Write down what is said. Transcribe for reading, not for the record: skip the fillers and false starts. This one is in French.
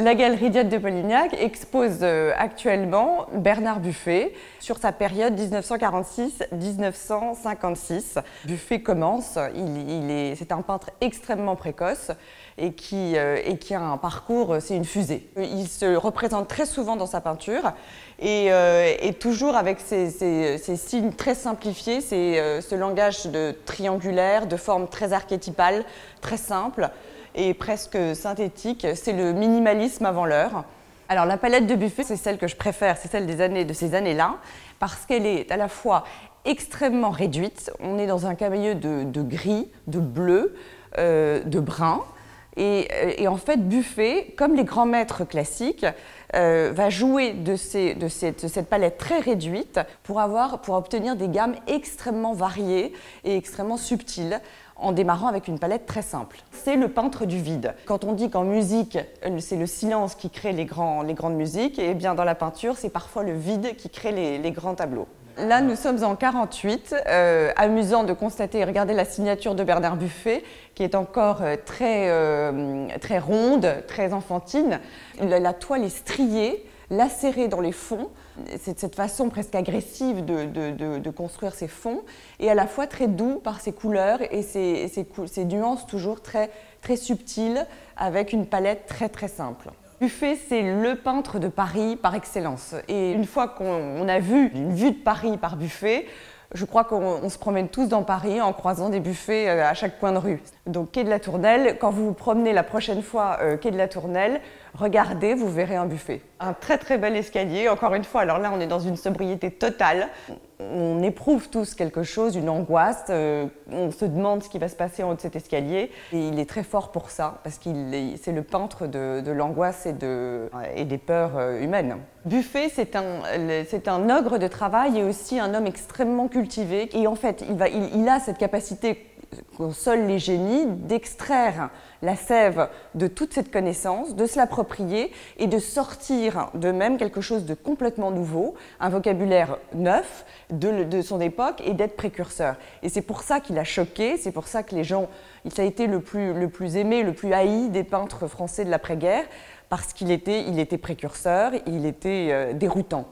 La galerie Diode de Polignac expose actuellement Bernard Buffet sur sa période 1946-1956. Buffet commence, c'est un peintre extrêmement précoce et qui a un parcours, c'est une fusée. Il se représente très souvent dans sa peinture et toujours avec ces signes très simplifiés, ce langage triangulaire, de forme très archétypale, très simple et presque synthétique. C'est le minimalisme avant l'heure. Alors la palette de Buffet, c'est celle que je préfère, c'est celle de ces années-là, parce qu'elle est à la fois extrêmement réduite. On est dans un camailleux de gris, de bleu, de brun. Et en fait, Buffet, comme les grands maîtres classiques, va jouer de cette palette très réduite pour obtenir des gammes extrêmement variées et extrêmement subtiles, en démarrant avec une palette très simple. C'est le peintre du vide. Quand on dit qu'en musique, c'est le silence qui crée les grandes musiques, et bien dans la peinture, c'est parfois le vide qui crée les grands tableaux. Là, nous sommes en 48, amusant de constater et regarder la signature de Bernard Buffet, qui est encore très ronde, très enfantine. La toile est striée, lacérée dans les fonds. C'est cette façon presque agressive de construire ces fonds, et à la fois très doux par ses couleurs et ses nuances toujours très subtiles, avec une palette très simple. Buffet, c'est le peintre de Paris par excellence. Et une fois qu'on a vu une vue de Paris par Buffet, je crois qu'on se promène tous dans Paris en croisant des buffets à chaque coin de rue. Donc quai de la Tournelle, quand vous vous promenez la prochaine fois quai de la Tournelle, regardez, vous verrez un buffet. Un très bel escalier, encore une fois, alors là on est dans une sobriété totale. On éprouve tous quelque chose, une angoisse, on se demande ce qui va se passer en haut de cet escalier. Et il est très fort pour ça, parce qu'il c'est le peintre de l'angoisse et des peurs humaines. Buffet, c'est un ogre de travail et aussi un homme extrêmement cultivé. Et en fait, il a cette capacité qu'ont seuls les génies d'extraire la sève de toute cette connaissance, de se l'approprier et de sortir d'eux-mêmes quelque chose de complètement nouveau, un vocabulaire neuf de son époque, et d'être précurseur. Et c'est pour ça qu'il a choqué, c'est pour ça que ça a été le plus aimé, le plus haï des peintres français de l'après-guerre, parce qu'il était précurseur, il était déroutant.